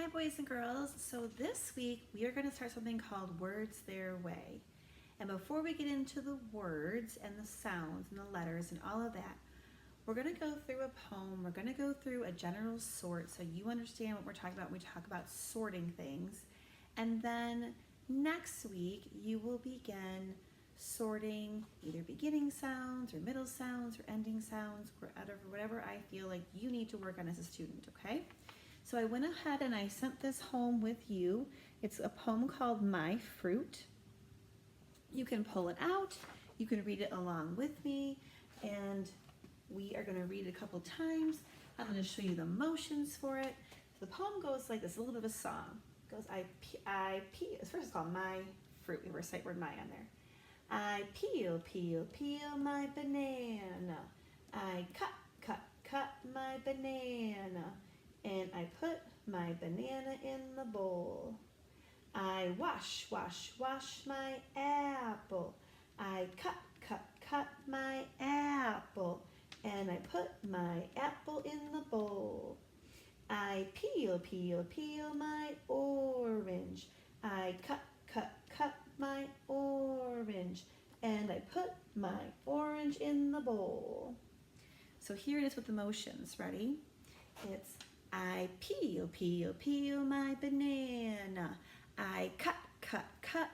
Hi boys and girls. So this week we are going to start something called Words Their Way. And before we get into the words and the sounds and the letters and all of that, we're going to go through a poem. We're going to go through a general sort so you understand what we're talking about when we talk about sorting things. And then next week you will begin sorting either beginning sounds or middle sounds or ending sounds, whatever I feel like you need to work on as a student, okay? So I went ahead and I sent this home with you. It's a poem called My Fruit. You can pull it out, you can read it along with me, and we are going to read it a couple times. I'm going to show you the motions for it. So the poem goes like this, a little bit of a song. It goes, first it's called My Fruit. We recite word my on there. I peel, peel, peel my banana. I cut my banana. And I put my banana in the bowl. I wash my apple. I cut my apple. And I put my apple in the bowl. I peel my orange. I cut my orange. And I put my orange in the bowl. So here it is with the motions. Ready? It's I peel my banana. I cut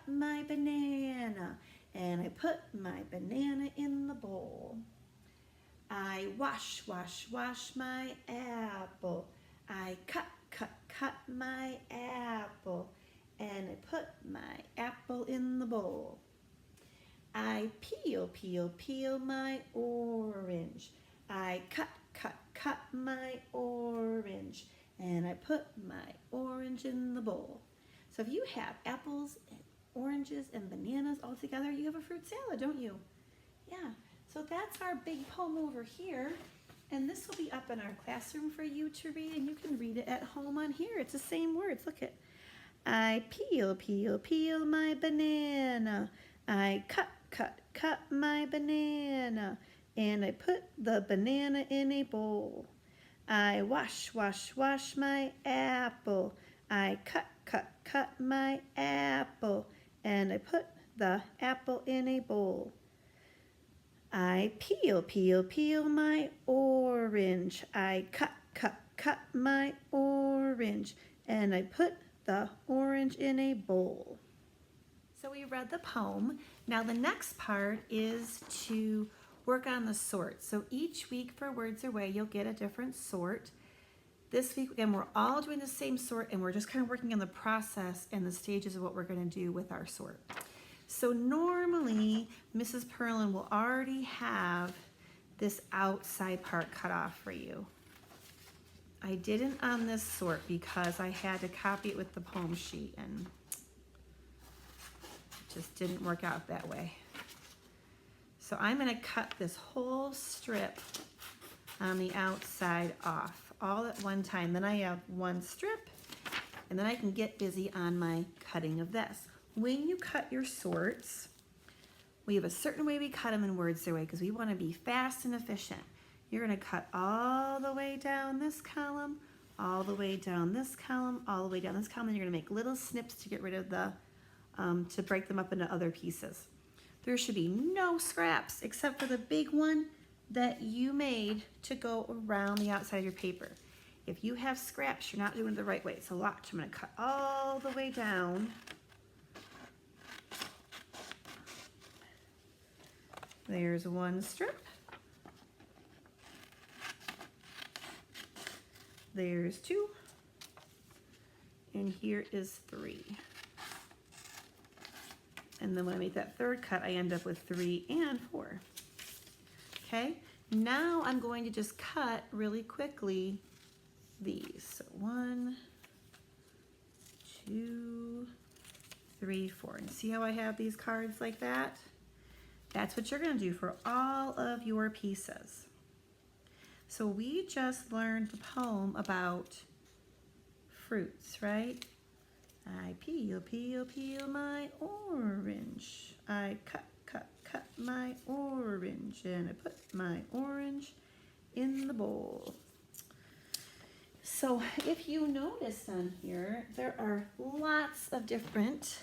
my banana. And I put my banana in the bowl. I wash my apple. I cut my apple. And I put my apple in the bowl. I peel my orange. I cut my orange, and I put my orange in the bowl. So if you have apples, and oranges, and bananas all together, you have a fruit salad, don't you? Yeah, so that's our big poem over here, and this will be up in our classroom for you to read, and you can read it at home on here. It's the same words. Look at, I peel my banana. I cut my banana. And I put the banana in a bowl. I wash my apple. I cut my apple. And I put the apple in a bowl. I peel my orange. I cut my orange. And I put the orange in a bowl. So we read the poem. Now the next part is to work on the sort. So each week for Words Their Way, you'll get a different sort. This week, again, we're all doing the same sort, and we're just kind of working on the process and the stages of what we're going to do with our sort. So normally, Mrs. Perlin will already have this outside part cut off for you. I didn't on this sort because I had to copy it with the poem sheet, and it just didn't work out that way. So I'm going to cut this whole strip on the outside off all at one time. Then I have one strip, and then I can get busy on my cutting of this. When you cut your sorts, we have a certain way we cut them in Words Their Way because we want to be fast and efficient. You're going to cut all the way down this column, all the way down this column, all the way down this column, and you're going to make little snips to get rid of the, to break them up into other pieces. There should be no scraps except for the big one that you made to go around the outside of your paper. If you have scraps, you're not doing it the right way. So watch, I'm going to cut all the way down. There's one strip. There's two. And here is three. And then when I make that third cut, I end up with 3 and 4. Okay, now I'm going to just cut really quickly these. So 1, 2, 3, 4. And see how I have these cards like that? That's what you're going to do for all of your pieces. So we just learned the poem about fruits, right? I peel my orange. I cut my orange, and I put my orange in the bowl. So if you notice on here, there are lots of different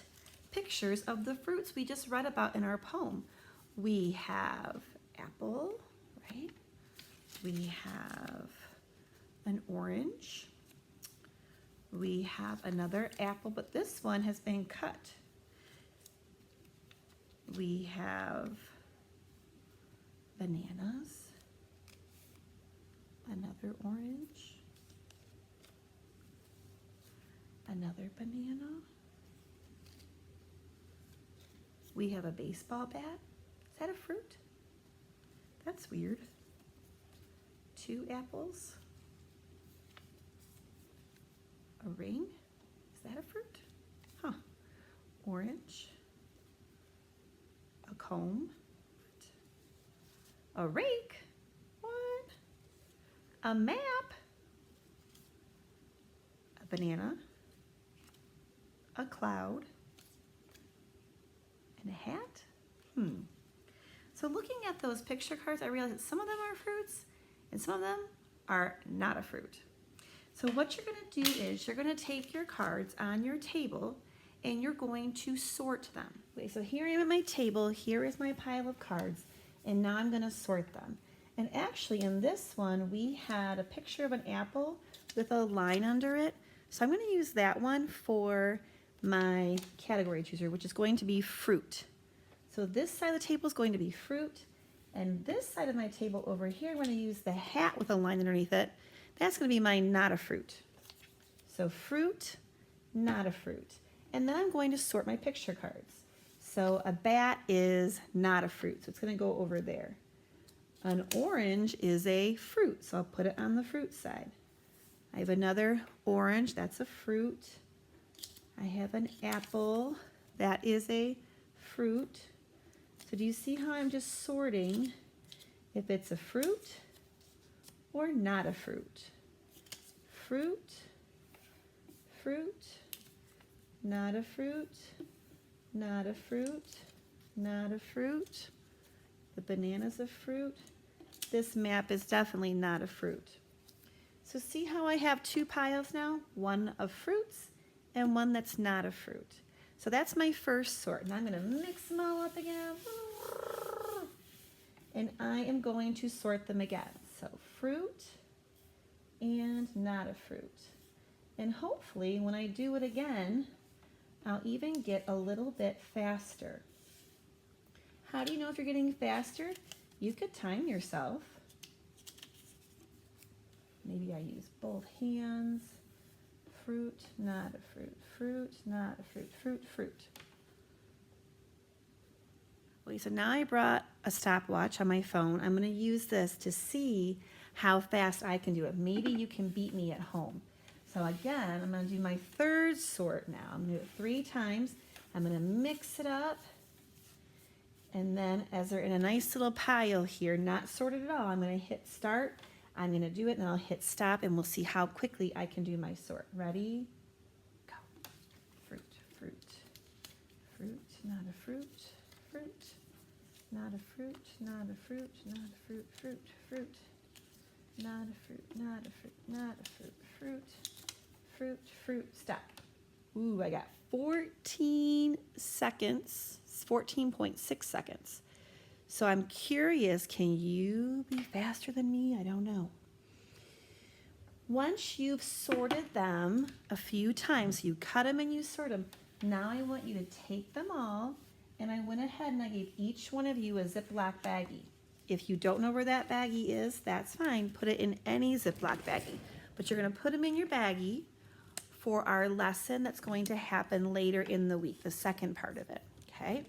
pictures of the fruits we just read about in our poem. We have apple, right? We have an orange. We have another apple, but this one has been cut. We have bananas, another orange, another banana. We have a baseball bat. Is that a fruit? That's weird. 2 apples. A ring. Is that a fruit? Huh. Orange. A comb. A rake. What? A map. A banana. A cloud. And a hat. So looking at those picture cards, I realized that some of them are fruits and some of them are not a fruit. So what you're going to do is you're going to take your cards on your table and you're going to sort them. Okay, so here I am at my table, here is my pile of cards, and now I'm going to sort them. And actually in this one we had a picture of an apple with a line under it. So I'm going to use that one for my category chooser, which is going to be fruit. So this side of the table is going to be fruit, and this side of my table over here, I'm going to use the hat with a line underneath it. That's going to be my not a fruit. So fruit, not a fruit. And then I'm going to sort my picture cards. So a bat is not a fruit, so it's going to go over there. An orange is a fruit, so I'll put it on the fruit side. I have another orange, that's a fruit. I have an apple, that is a fruit. So do you see how I'm just sorting if it's a fruit or not a fruit? Fruit, fruit, not a fruit, not a fruit, not a fruit. The banana's a fruit. This map is definitely not a fruit. So see how I have 2 piles now? One of fruits and one that's not a fruit. So that's my first sort. And I'm going to mix them all up again. And I am going to sort them again. So fruit and not a fruit. And hopefully when I do it again, I'll even get a little bit faster. How do you know if you're getting faster? You could time yourself. Maybe I use both hands. Fruit, not a fruit, fruit, not a fruit, fruit, fruit. Okay, so now I brought a stopwatch on my phone. I'm going to use this to see how fast I can do it. Maybe you can beat me at home. So again, I'm going to do my third sort now. I'm going to do it 3 times. I'm going to mix it up. And then as they're in a nice little pile here, not sorted at all, I'm going to hit start. I'm going to do it and I'll hit stop and we'll see how quickly I can do my sort. Ready? Go. Fruit, fruit, fruit, not a fruit, fruit, not a fruit, not a fruit, not a fruit, fruit, fruit, not a fruit, not a fruit, not a fruit, fruit, fruit, fruit, stop. Ooh, I got 14 seconds, 14.6 seconds. So I'm curious, can you be faster than me? I don't know. Once you've sorted them a few times, you cut them and you sort them, now I want you to take them all, and I went ahead and I gave each one of you a Ziploc baggie. If you don't know where that baggie is, that's fine. Put it in any Ziploc baggie. But you're going to put them in your baggie for our lesson that's going to happen later in the week, the second part of it, okay?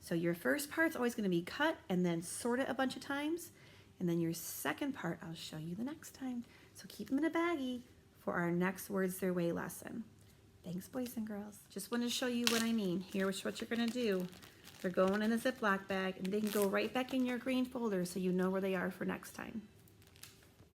So your first part's always going to be cut and then sort it a bunch of times. And then your second part, I'll show you the next time. So keep them in a baggie for our next Words Their Way lesson. Thanks, boys and girls. Just want to show you what I mean. Here's what you're going to do. They're going in a Ziploc bag, and they can go right back in your green folder so you know where they are for next time.